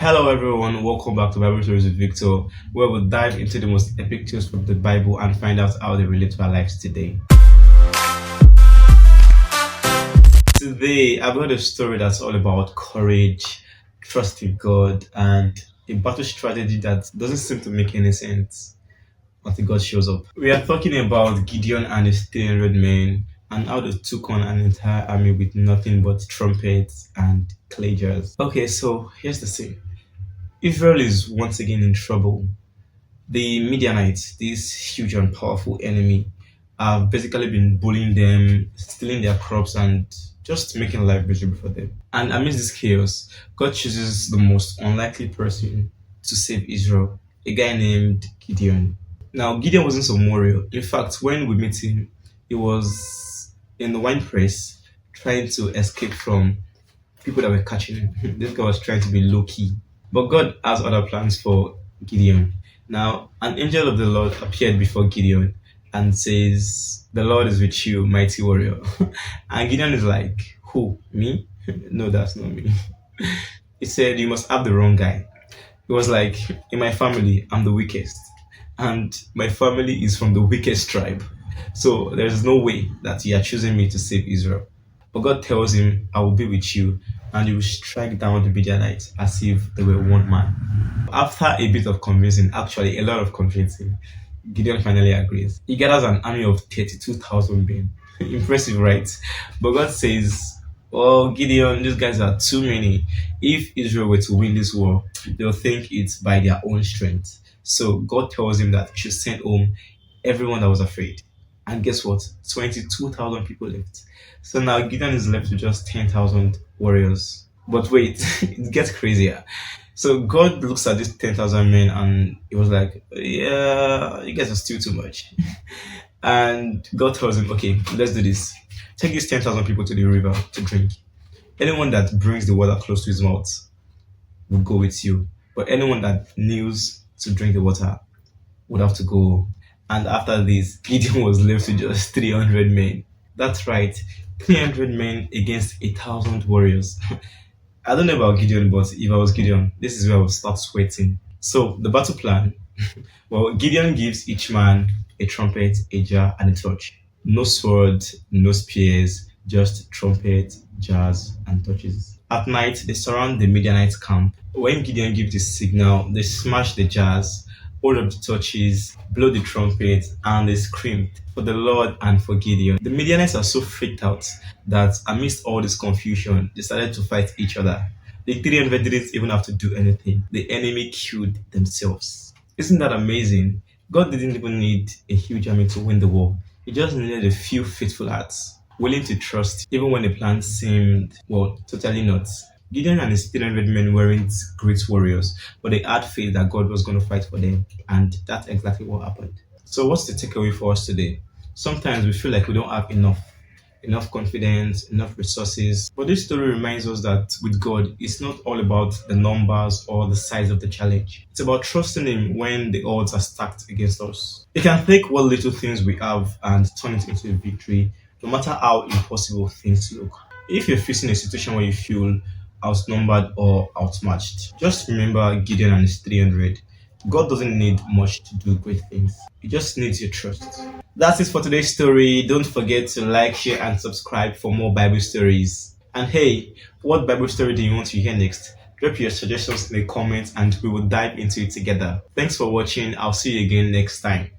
Hello everyone, welcome back to Bible Stories with Victor, where we'll dive into the most epic tales from the Bible and find out how they relate to our lives today. Today, I've got a story that's all about courage, trusting God, and a battle strategy that doesn't seem to make any sense until God shows up. We are talking about Gideon and his 300 men and how they took on an entire army with nothing but trumpets and clay jars. Okay, so here's the scene. Israel is once again in trouble. The Midianites, this huge and powerful enemy, have basically been bullying them, stealing their crops, and just making life miserable for them. And amidst this chaos, God chooses the most unlikely person to save Israel, a guy named Gideon. Now, Gideon wasn't some warrior. In fact, when we meet him, he was in the wine press trying to escape from people that were catching him. This guy was trying to be low key. But God has other plans for Gideon. Now, an angel of the Lord appeared before Gideon and says, "The Lord is with you, mighty warrior." And Gideon is like, "Who? Me? No, that's not me." He said, "You must have the wrong guy." He was like, "In my family, I'm the weakest. And my family is from the weakest tribe. So there's no way that you are choosing me to save Israel." But God tells him, "I will be with you, and you will strike down the Midianites as if they were one man." After a bit of convincing, actually a lot of convincing, Gideon finally agrees. He gathers an army of 32,000 men. Impressive, right? But God says, "Oh, Gideon, these guys are too many. If Israel were to win this war, they'll think it's by their own strength." So God tells him that he should send home everyone that was afraid. And guess what? 22,000 people left. So now Gideon is left with just 10,000 warriors. But wait, it gets crazier. So God looks at these 10,000 men and he was like, "Yeah, you guys are still too much." And God tells him, "Okay, let's do this. Take these 10,000 people to the river to drink. Anyone that brings the water close to his mouth will go with you. But anyone that kneels to drink the water would have to go." And after this, Gideon was left with just 300 men. That's right, 300 men against 1,000 warriors. I don't know about Gideon, but if I was Gideon, this is where I would start sweating. So, the battle plan, well, Gideon gives each man a trumpet, a jar, and a torch. No sword, no spears, just trumpet, jars, and torches. At night, they surround the Midianite camp. When Gideon gives the signal, they smash the jars, hold up the torches, blow the trumpet, and they scream for the Lord and for Gideon. The Midianites are so freaked out that amidst all this confusion, they started to fight each other. The 300 didn't even have to do anything. The enemy killed themselves. Isn't that amazing? God didn't even need a huge army to win the war. He just needed a few faithful hearts, willing to trust even when the plan seemed, well, totally nuts. Gideon and his 300 men weren't great warriors, but they had faith that God was going to fight for them, and that's exactly what happened. So, what's the takeaway for us today? Sometimes we feel like we don't have enough confidence, enough resources. But this story reminds us that with God, it's not all about the numbers or the size of the challenge. It's about trusting Him when the odds are stacked against us. He can take what little things we have and turn it into a victory, no matter how impossible things look. If you're facing a situation where you feel outnumbered or outmatched, just remember Gideon and his 300. God doesn't need much to do great things. He just needs your trust. That's it for today's story. Don't forget to like, share, and subscribe for more Bible stories. And hey, what Bible story do you want to hear next? Drop your suggestions in the comments and we will dive into it together. Thanks for watching. I'll see you again next time.